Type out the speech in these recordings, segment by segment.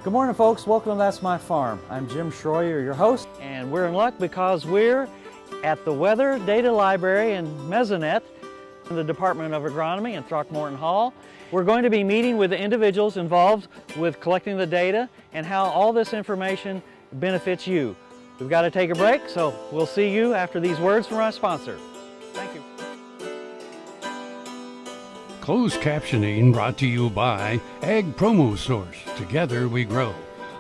Good morning, folks. Welcome to That's My Farm. I'm Jim Schroyer, your host, and we're in luck because we're at the Weather Data Library in Mesonet in the Department of Agronomy in Throckmorton Hall. We're going to be meeting with the individuals involved with collecting the data and how all this information benefits you. We've got to take a break, so we'll see you after these words from our sponsor. Thank you. Closed captioning brought to you by Ag Promo Source. Together we grow.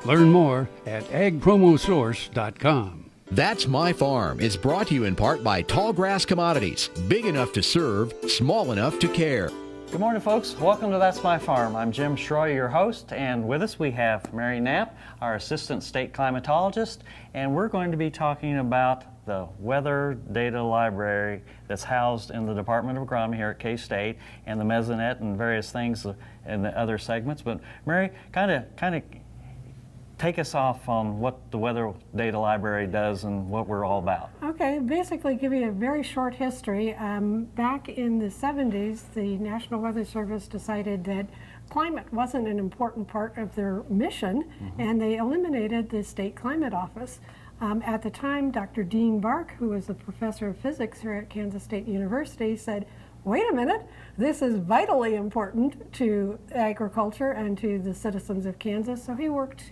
Learn more at agpromosource.com. That's My Farm is brought to you in part by Tallgrass Commodities. Big enough to serve, small enough to care. Good morning, folks. Welcome to That's My Farm. I'm Jim Schroyer, your host, and with us we have Mary Knapp, our Assistant State Climatologist, and we're going to be talking about the Weather Data Library that's housed in the Department of Agronomy here at K-State, and the Mesonet and various things in the other segments. But Mary, kind of take us off on what the Weather Data Library does and what we're all about. Okay, basically give you a very short history. Back in the 70s, the National Weather Service decided that climate wasn't an important part of their mission, and they eliminated the State Climate Office. At the time, Dr. Dean Bark, who was a professor of physics here at Kansas State University, said, wait a minute, this is vitally important to agriculture and to the citizens of Kansas. So he worked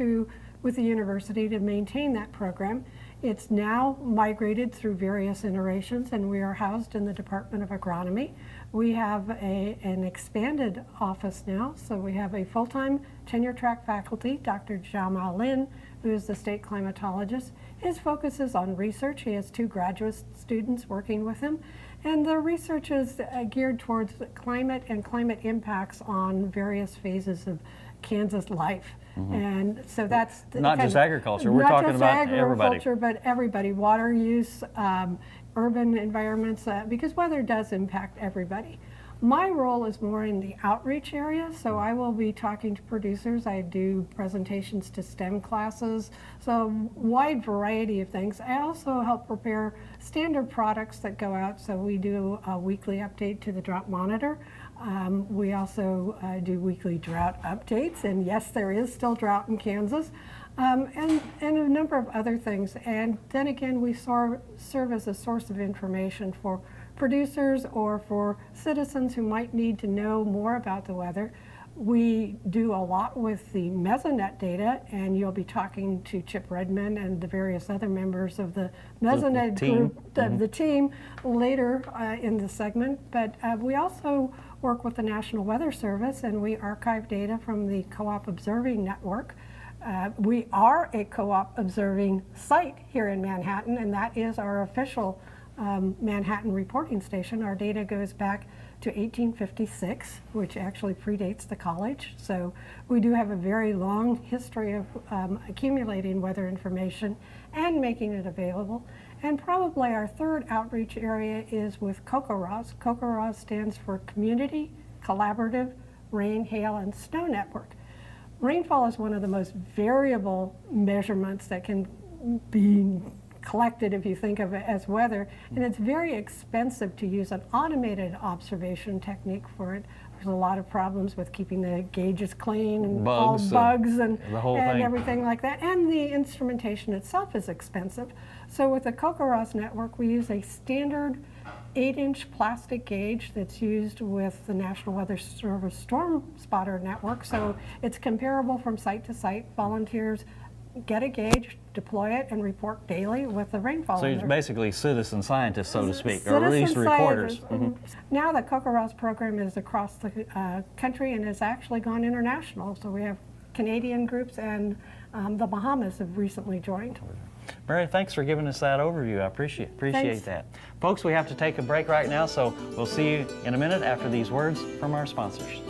with the university to maintain that program. It's now migrated through various iterations, and we are housed in the Department of Agronomy. We have an expanded office now, so we have a full-time tenure-track faculty, Dr. Jama Lin, who is the state climatologist. His focus is on research. He has 2 graduate students working with him, and the research is geared towards climate and climate impacts on various phases of Kansas life. And so that's not just agriculture. We're talking about everybody. But everybody, water use, urban environments, because weather does impact everybody. My role is more in the outreach area, so I will be talking to producers. I do presentations to STEM classes, so wide variety of things. I also help prepare standard products that go out, so we do a weekly update to the drought monitor. We also do weekly drought updates, and yes, there is still drought in Kansas, and a number of other things. And then again, we serve as a source of information for producers or for citizens who might need to know more about the weather. We do a lot with the Mesonet data, and you'll be talking to Chip Redmond and the various other members of the Mesonet group of the team later in the segment. But we also work with the National Weather Service, and we archive data from the Co-op Observing Network. We are a co-op observing site here in Manhattan, and that is our official Manhattan reporting station. Our data goes back to 1856, which actually predates the college. So we do have a very long history of accumulating weather information and making it available. And probably our third outreach area is with COCORAS. COCORAS stands for Community Collaborative Rain, Hail, and Snow Network. Rainfall is one of the most variable measurements that can be collected if you think of it as weather, and it's very expensive to use an automated observation technique for it. There's a lot of problems with keeping the gauges clean and bugs and everything like that, and the instrumentation itself is expensive. So with the COCORAS network, we use a standard 8-inch plastic gauge that's used with the National Weather Service Storm Spotter network, so it's comparable from site to site. Volunteers get a gauge, deploy it, and report daily with the rainfall. So you're basically citizen scientists, so to speak, or at least reporters. Now the COCORAS program is across the country and has actually gone international. So we have Canadian groups, and the Bahamas have recently joined. Mary, thanks for giving us that overview. I appreciate that. Folks, we have to take a break right now, so we'll see you in a minute after these words from our sponsors.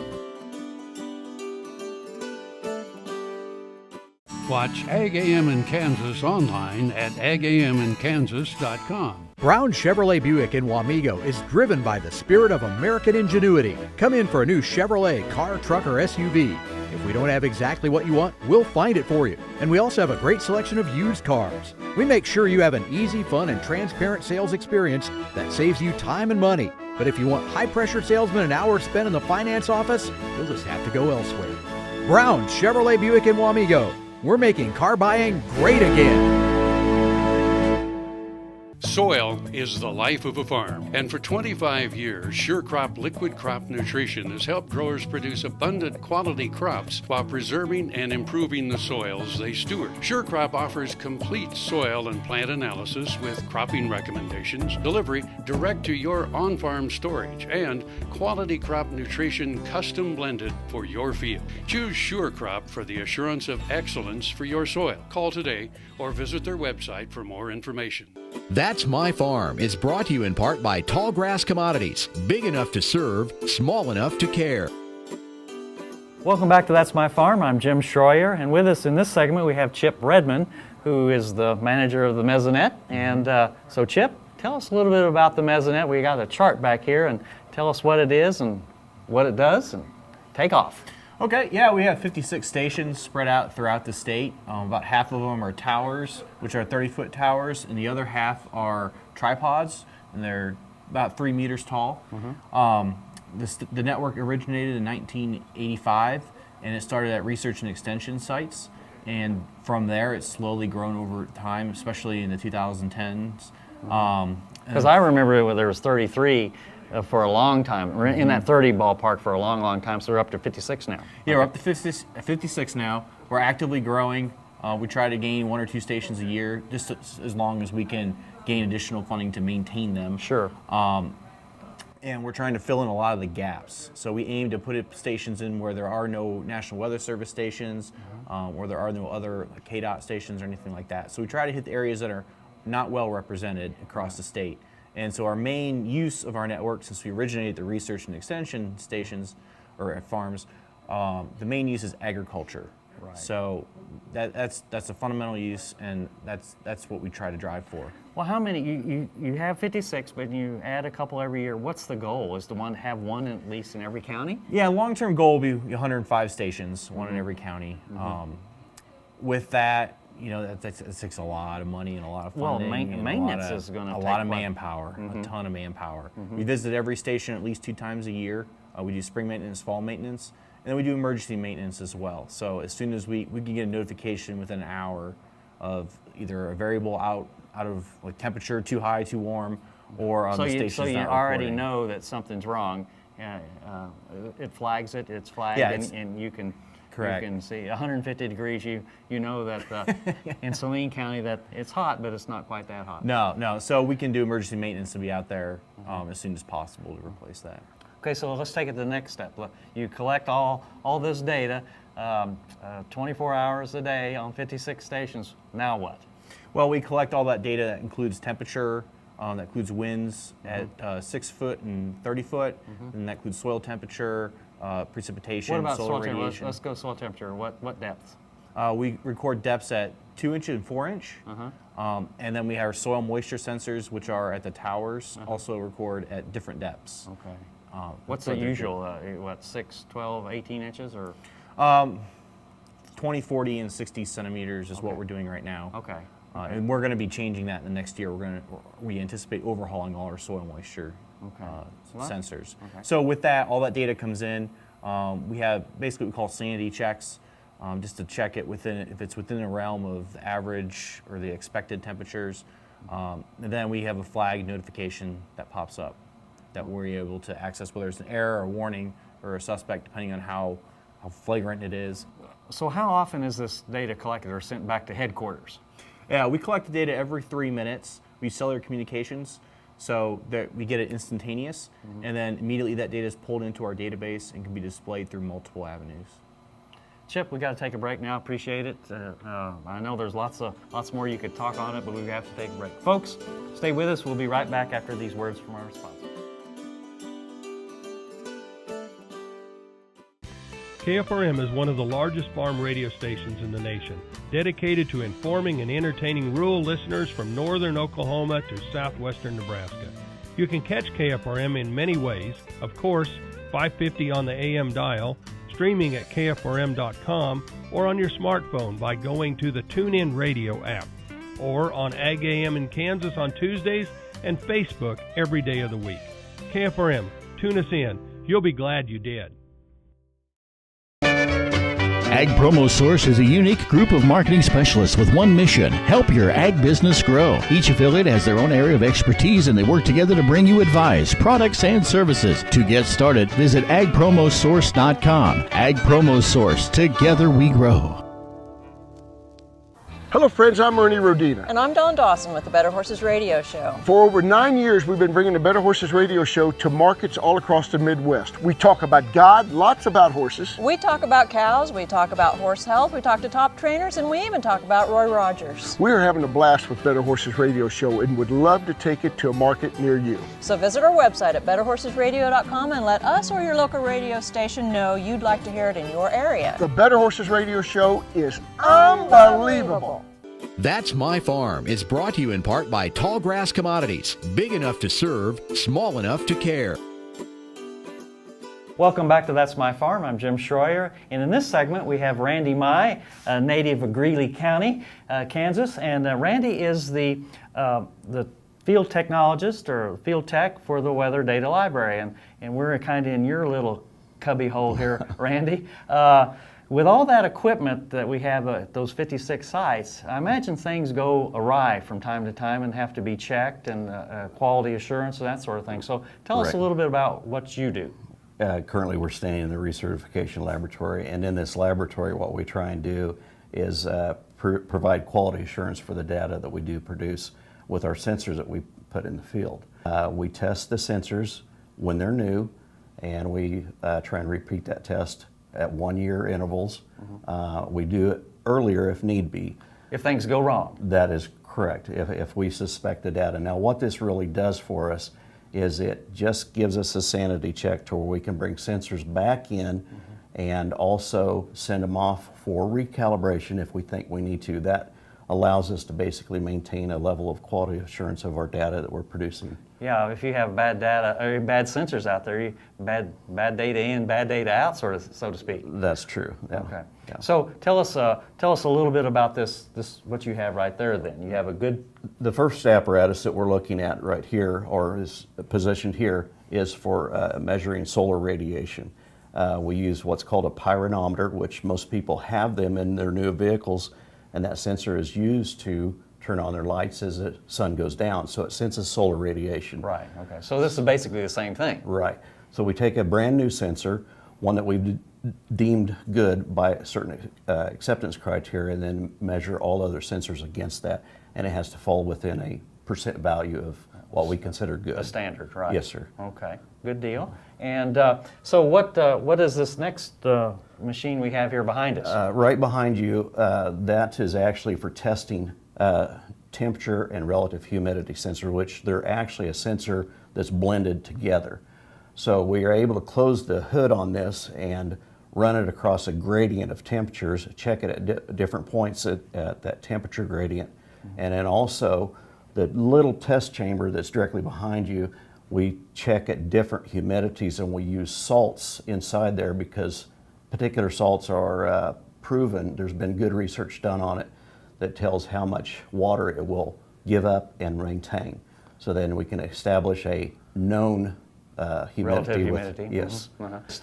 Watch Ag AM in Kansas online at agaminkansas.com. Brown Chevrolet Buick in Wamego is driven by the spirit of American ingenuity. Come in for a new Chevrolet car, truck, or SUV. If we don't have exactly what you want, we'll find it for you. And we also have a great selection of used cars. We make sure you have an easy, fun, and transparent sales experience that saves you time and money. But if you want high-pressure salesmen and hours spent in the finance office, you'll just have to go elsewhere. Brown Chevrolet Buick in Wamego. We're making car buying great again. Soil is the life of a farm, and for 25 years, SureCrop Liquid Crop Nutrition has helped growers produce abundant quality crops while preserving and improving the soils they steward. SureCrop offers complete soil and plant analysis with cropping recommendations, delivery direct to your on-farm storage, and quality crop nutrition custom blended for your field. Choose SureCrop for the assurance of excellence for your soil. Call today or visit their website for more information. That's My Farm is brought to you in part by Tallgrass Commodities. Big enough to serve, small enough to care. Welcome back to That's My Farm. I'm Jim Schroyer, and with us in this segment we have Chip Redman, who is the manager of the Mesonet. And so Chip, tell us a little bit about the Mesonet. We got a chart back here, and tell us what it is and what it does, and take off. Okay, yeah, we have 56 stations spread out throughout the state. About half of them are towers, which are 30-foot towers, and the other half are tripods, and they're about 3 meters tall. The network originated in 1985, and it started at research and extension sites. And from there, it's slowly grown over time, especially in the 2010s. Because I remember when there was 33 for a long time. We're in that 30 ballpark for a long, long time, so we're up to 56 now. Yeah, we're up to 56 now. We're actively growing. We try to gain 1 or 2 stations a year, just as long as we can gain additional funding to maintain them. Sure. And we're trying to fill in a lot of the gaps. So we aim to put stations in where there are no National Weather Service stations, or there are no other KDOT stations or anything like that. So we try to hit the areas that are not well represented across the state. And so our main use of our network, since we originated the research and extension stations or at farms, the main use is agriculture. Right. So that's a fundamental use, and that's what we try to drive for. Well, how many? You have 56, but you add a couple every year. What's the goal? Is the one to have one at least in every county? Yeah, long-term goal will be 105 stations, one in every county. With that, you know, that takes a lot of money and a lot of funding. Well, maintenance is going to take a lot of manpower, a ton of manpower. We visit every station at least 2 times a year. We do spring maintenance, fall maintenance, and then we do emergency maintenance as well. So as soon as we can get a notification within an hour of either a variable out of like temperature, too high, too warm, or the station's so you not already recording. know that something's wrong. It flags it. It's flagged, Yeah, and you can. Correct. You can see 150 degrees. You know that in Saline County that it's hot, but it's not quite that hot. No. So we can do emergency maintenance and be out there as soon as possible to replace that. Okay, so let's take it to the next step. You collect all this data, 24 hours a day on 56 stations. Now what? Well, we collect all that data. That includes temperature, that includes winds at 6 foot and 30 foot, and that includes soil temperature, precipitation, What about solar soil temperature? radiation. Let's go soil temperature. What depth? We record depths at 2 inch and 4 inch, and then we have our soil moisture sensors, which are at the towers, also record at different depths. Okay. What's the usual? 6, 12, 18 inches, or? 20, 40, and 60 centimeters is what we're doing right now. Okay. And we're going to be changing that in the next year. We anticipate overhauling all our soil moisture sensors. Okay. So with that, all that data comes in. We have basically what we call sanity checks, just to check it if it's within the realm of the average or the expected temperatures. And then we have a flag notification that pops up that we're able to access, whether it's an error, a warning, or a suspect, depending on how flagrant it is. So how often is this data collected or sent back to headquarters? Yeah, we collect the data every 3 minutes. We use cellular communications, so that we get it instantaneous, and then immediately that data is pulled into our database and can be displayed through multiple avenues. Chip, we got to take a break now. Appreciate it. I know there's lots more you could talk on it, but we have to take a break. Folks, stay with us. We'll be right back after these words from our sponsor. KFRM is one of the largest farm radio stations in the nation, dedicated to informing and entertaining rural listeners from northern Oklahoma to southwestern Nebraska. You can catch KFRM in many ways. Of course, 550 on the AM dial, streaming at kfrm.com, or on your smartphone by going to the TuneIn Radio app, or on Ag AM in Kansas on Tuesdays and Facebook every day of the week. KFRM, tune us in. You'll be glad you did. Ag Promo Source is a unique group of marketing specialists with one mission: help your ag business grow. Each affiliate has their own area of expertise, and they work together to bring you advice, products, and services. To get started, visit agpromosource.com. Ag Promo Source. Together we grow. Hello friends, I'm Ernie Rodina. And I'm Dawn Dawson with the Better Horses Radio Show. For over 9 years, we've been bringing the Better Horses Radio Show to markets all across the Midwest. We talk about God, lots about horses. We talk about cows, we talk about horse health, we talk to top trainers, and we even talk about Roy Rogers. We are having a blast with Better Horses Radio Show and would love to take it to a market near you. So visit our website at betterhorsesradio.com and let us or your local radio station know you'd like to hear it in your area. The Better Horses Radio Show is unbelievable. That's My Farm is brought to you in part by Tallgrass Commodities. Big enough to serve, small enough to care. Welcome back to That's My Farm. I'm Jim Schroyer, and in this segment we have Randy Mai, a native of Greeley County, Kansas, and Randy is the field technologist or field tech for the Weather Data Library, and we're kind of in your little cubby hole here, Randy. With all that equipment that we have at those 56 sites, I imagine things go awry from time to time and have to be checked, and quality assurance and that sort of thing. So tell us a little bit about what you do. Currently we're staying in the recertification laboratory, and in this laboratory what we try and do is provide quality assurance for the data that we do produce with our sensors that we put in the field. We test the sensors when they're new, and we try and repeat that test at 1 year intervals. We do it earlier if need be. If things go wrong. That is correct, if we suspect the data. Now what this really does for us is it just gives us a sanity check to where we can bring sensors back in and also send them off for recalibration if we think we need to. That allows us to basically maintain a level of quality assurance of our data that we're producing. Yeah, if you have bad data or bad sensors out there, bad data in, bad data out, sort of, so to speak. That's true. Yeah. Okay. Yeah. So tell us a little bit about this what you have right there. Then you have a good. The first apparatus that we're looking at right here, or is positioned here, is for measuring solar radiation. We use what's called a pyranometer, which most people have them in their new vehicles, and that sensor is used to turn on their lights as the sun goes down, so it senses solar radiation. Right, okay. So this is basically the same thing. Right. So we take a brand new sensor, one that we've deemed good by certain acceptance criteria, and then measure all other sensors against that, and it has to fall within a percent value of what we consider good. A standard, right? Yes, sir. Okay, good deal. And so what is this next machine we have here behind us? Right behind you, that is actually for testing temperature and relative humidity sensor, which they're actually a sensor that's blended together. So we are able to close the hood on this and run it across a gradient of temperatures, check it at different points at that temperature gradient, and then also the little test chamber that's directly behind you, we check at different humidities, and we use salts inside there because particular salts are proven. There's been good research done on it that tells how much water it will give up and maintain. So then we can establish a known humidity. Relative humidity. Yes.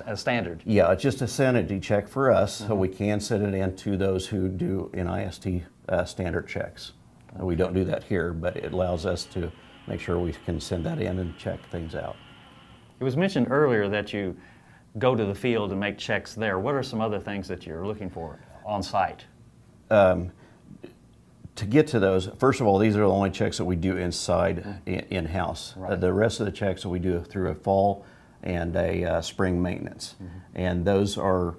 A standard. Yeah, it's just a sanity check for us, so we can send it in to those who do NIST standard checks. We don't do that here, but it allows us to make sure we can send that in and check things out. It was mentioned earlier that you go to the field and make checks there. What are some other things that you're looking for on site? To get to those, first of all, these are the only checks that we do inside, in-house. Right. The rest of the checks that we do through a fall and a spring maintenance. And those are,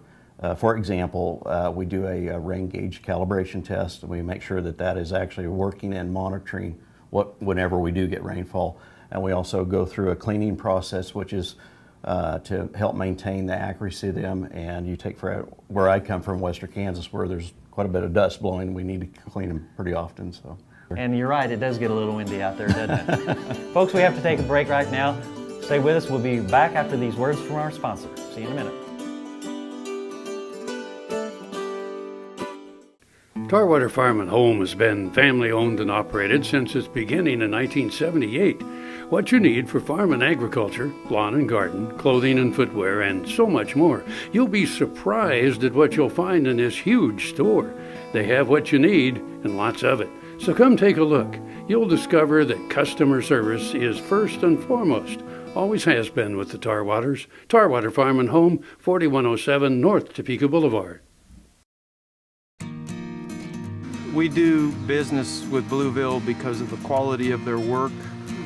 for example, we do a rain gauge calibration test, and we make sure that that is actually working and monitoring whenever we do get rainfall. And we also go through a cleaning process, which is to help maintain the accuracy of them. And you take for where I come from, Western Kansas, where there's quite a bit of dust blowing, we need to clean them pretty often. So. And you're right, it does get a little windy out there, doesn't it? Folks, we have to take a break right now. Stay with us. We'll be back after these words from our sponsor. See you in a minute. Tarwater Farm and Home has been family owned and operated since its beginning in 1978. What you need for farm and agriculture, lawn and garden, clothing and footwear, and so much more. You'll be surprised at what you'll find in this huge store. They have what you need and lots of it. So come take a look. You'll discover that customer service is first and foremost. Always has been with the Tarwaters. Tarwater Farm and Home, 4107 North Topeka Boulevard. We do business with Blueville because of the quality of their work.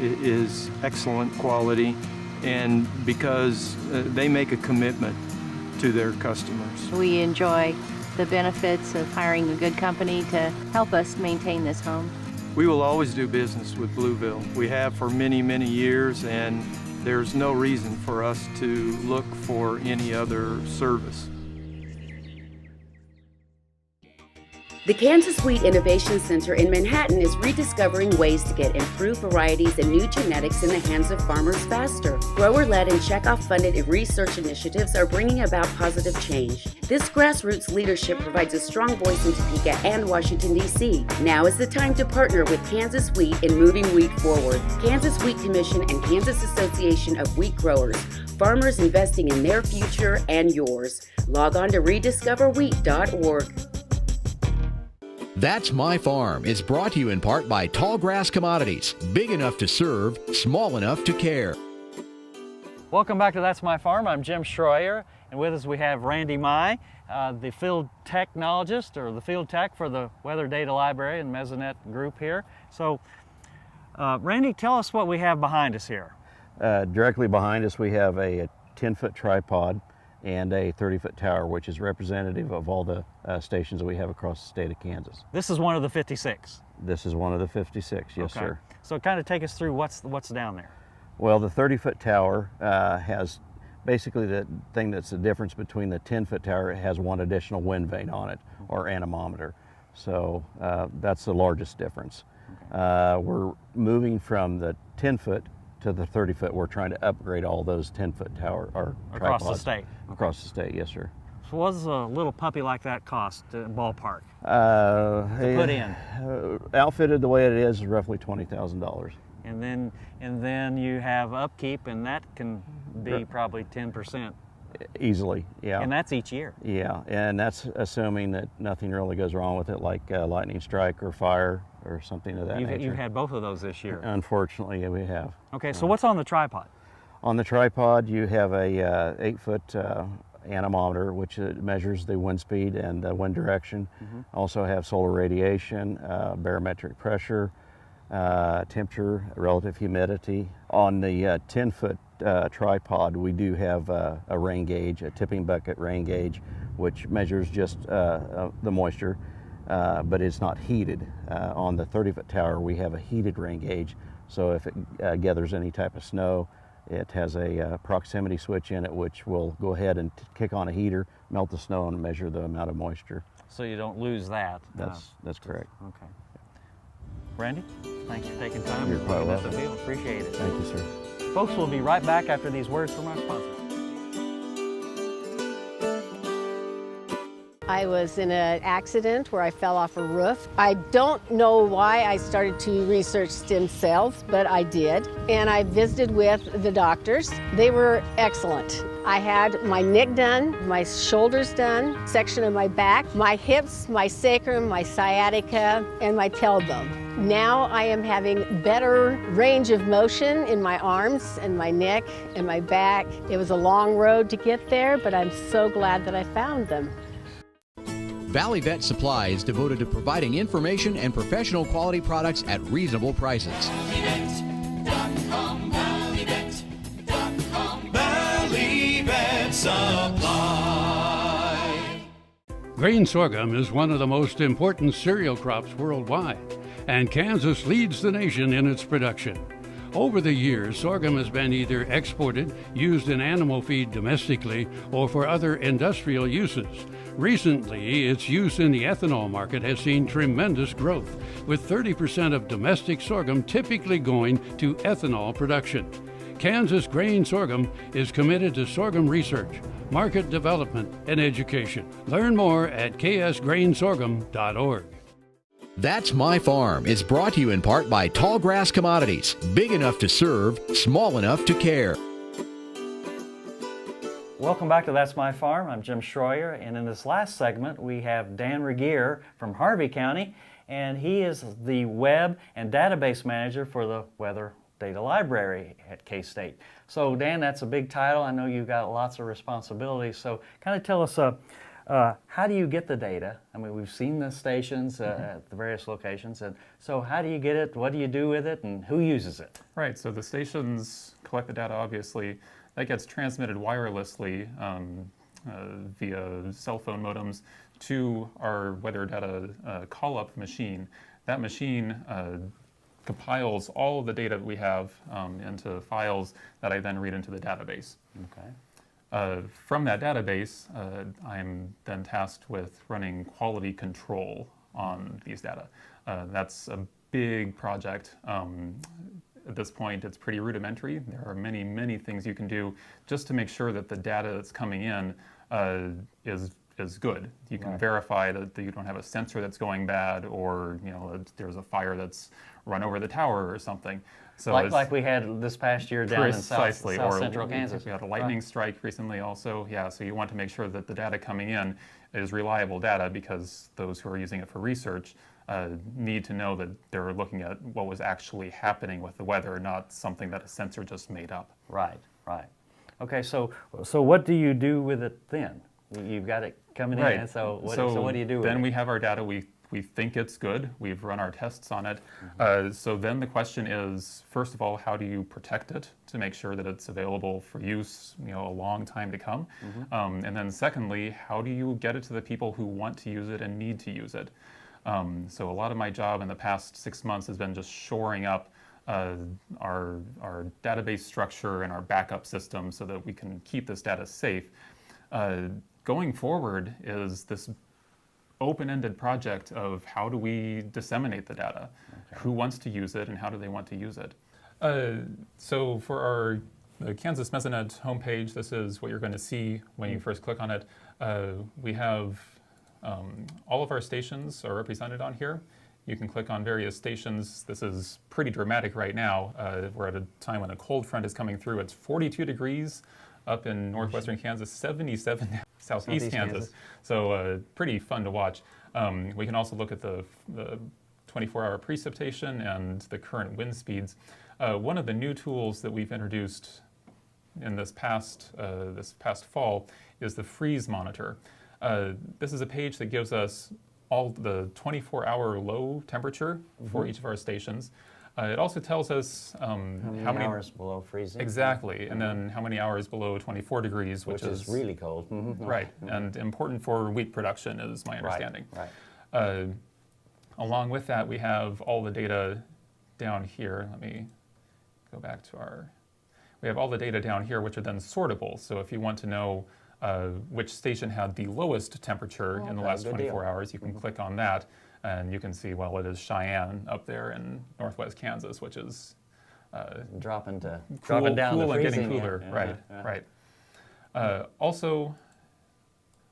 It is excellent quality, and because they make a commitment to their customers. We enjoy the benefits of hiring a good company to help us maintain this home. We will always do business with Blueville. We have for many, many years, and there's no reason for us to look for any other service. The Kansas Wheat Innovation Center in Manhattan is rediscovering ways to get improved varieties and new genetics in the hands of farmers faster. Grower-led and checkoff-funded research initiatives are bringing about positive change. This grassroots leadership provides a strong voice in Topeka and Washington, D.C. Now is the time to partner with Kansas Wheat in moving wheat forward. Kansas Wheat Commission and Kansas Association of Wheat Growers. Farmers investing in their future and yours. Log on to rediscoverwheat.org. That's My Farm is brought to you in part by Tallgrass Commodities. Big enough to serve, small enough to care. Welcome back to That's My Farm. I'm Jim Schroyer, and with us we have Randy Mai, the field technologist or the field tech for the Weather Data Library and Mesonet group here. So, Randy, tell us what we have behind us here. Directly behind us we have a 10-foot tripod and a 30-foot tower, which is representative of all the stations that we have across the state of Kansas. This is one of the 56? This is one of the 56, yes, okay. sir. So kind of take us through what's down there. Well, the 30-foot tower has basically the thing that's the difference between the 10-foot tower. It has one additional wind vane on it, or anemometer. So that's the largest difference. Okay. We're moving from the 10-foot to the 30-foot. We're trying to upgrade all those 10-foot tower or across tripods. the state. Across the state, yes, sir. So what does a little puppy like that cost, ballpark, to put in? Outfitted the way it is roughly $20,000. And then you have upkeep, and that can be probably 10%. Easily, yeah. And that's each year. Yeah, and that's assuming that nothing really goes wrong with it, like lightning strike or fire or something of that nature. You've had both of those this year. Unfortunately, yeah, we have. Okay, so what's on the tripod? On the tripod, you have a 8-foot anemometer, which measures the wind speed and wind direction. Mm-hmm. Also have solar radiation, barometric pressure, temperature, relative humidity. On the 10-foot tripod, we do have a rain gauge, a tipping bucket rain gauge, which measures just the moisture, but it's not heated. On the 30-foot tower, we have a heated rain gauge, so if it gathers any type of snow, it has a proximity switch in it, which will go ahead and kick on a heater, melt the snow, and measure the amount of moisture. So you don't lose that. That's correct. Okay. Randy, thanks for taking time. You're quite welcome. Appreciate it. Thank you, sir. Folks, we'll be right back after these words from our sponsor. I was in an accident where I fell off a roof. I don't know why I started to research stem cells, but I did. And I visited with the doctors. They were excellent. I had my neck done, my shoulders done, section of my back, my hips, my sacrum, my sciatica, and my tailbone. Now I am having better range of motion in my arms and my neck and my back. It was a long road to get there, but I'm so glad that I found them. Valley Vet Supply is devoted to providing information and professional quality products at reasonable prices. ValleyVet.com, ValleyVet.com, Valley Vet Supply. Grain sorghum is one of the most important cereal crops worldwide, and Kansas leads the nation in its production. Over the years, sorghum has been either exported, used in animal feed domestically, or for other industrial uses. Recently, its use in the ethanol market has seen tremendous growth, with 30% of domestic sorghum typically going to ethanol production. Kansas Grain Sorghum is committed to sorghum research, market development, and education. Learn more at ksgrainsorghum.org. That's My Farm is brought to you in part by Tallgrass Commodities. Big enough to serve, small enough to care. Welcome back to That's My Farm. I'm Jim Schroyer, and in this last segment we have Dan Regier from Harvey County, and he is the web and database manager for the Weather Data Library at K-State. So Dan, that's a big title. I know you've got lots of responsibilities, so kind of tell us how do you get the data? I mean, we've seen the stations at the various locations, and so how do you get it? What do you do with it, and who uses it? Right, so the stations collect the data, obviously. That gets transmitted wirelessly via cell phone modems to our weather data call-up machine. That machine compiles all of the data that we have into files that I then read into the database. Okay. From that database, I'm then tasked with running quality control on these data. That's a big project. At this point, it's pretty rudimentary. There are many, many things you can do just to make sure that the data that's coming in is good. You can verify that you don't have a sensor that's going bad, or there's a fire that's run over the tower or something. So like we had this past year down in South Central Kansas. We had a lightning strike recently also. Yeah, so you want to make sure that the data coming in is reliable data, because those who are using it for research need to know that they're looking at what was actually happening with the weather, not something that a sensor just made up. Right, right. Okay, so what do you do with it then? You've got it coming in, so what do you do with it? Then we have our data. We think it's good. We've run our tests on it. So then the question is, first of all, how do you protect it to make sure that it's available for use, a long time to come? And then secondly, how do you get it to the people who want to use it and need to use it? So a lot of my job in the past 6 months has been just shoring up our database structure and our backup system so that we can keep this data safe. Going forward is this open-ended project of how do we disseminate the data? Okay. Who wants to use it, and how do they want to use it? So for the Kansas Mesonet homepage, this is what you're going to see when you first click on it. We have all of our stations are represented on here. You can click on various stations. This is pretty dramatic right now. We're at a time when a cold front is coming through. It's 42 degrees up in northwestern Kansas, 77 southeast Kansas. So pretty fun to watch. We can also look at the 24-hour precipitation and the current wind speeds. One of the new tools that we've introduced in this past fall is the freeze monitor. This is a page that gives us all the 24-hour low temperature for each of our stations. It also tells us how many hours below freezing. Exactly, and then how many hours below 24 degrees, which is really cold. Right, and important for wheat production is my understanding. Right. Along with that, we have all the data down here. Let me go back to we have all the data down here, which are then sortable. So if you want to know which station had the lowest temperature in the last 24 hours, you can click on that. And you can see, well, it is Cheyenne up there in northwest Kansas, which is dropping down cool to and freezing, getting cooler. Right. Also,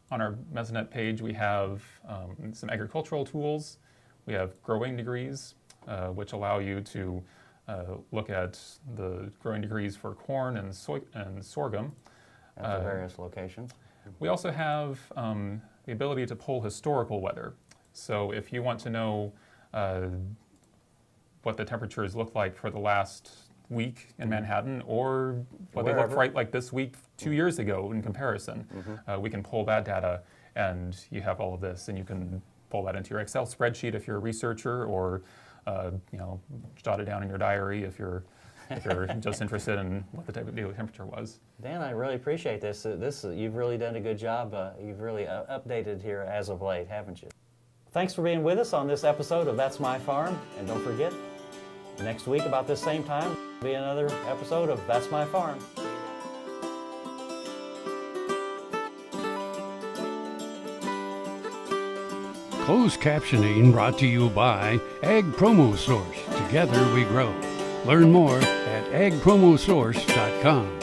on our Mesonet page, we have some agricultural tools. We have growing degrees, which allow you to look at the growing degrees for corn and sorghum. At the various locations. We also have the ability to pull historical weather. So if you want to know what the temperatures look like for the last week in Manhattan, or what they look like this week 2 years ago in comparison, we can pull that data, and you have all of this, and you can pull that into your Excel spreadsheet if you're a researcher, or jot it down in your diary if you're just interested in what the type of daily temperature was. Dan, I really appreciate this. You've really done a good job. You've really updated here as of late, haven't you? Thanks for being with us on this episode of That's My Farm. And don't forget, next week about this same time, will be another episode of That's My Farm. Closed captioning brought to you by Ag Promo Source. Together we grow. Learn more at agpromosource.com.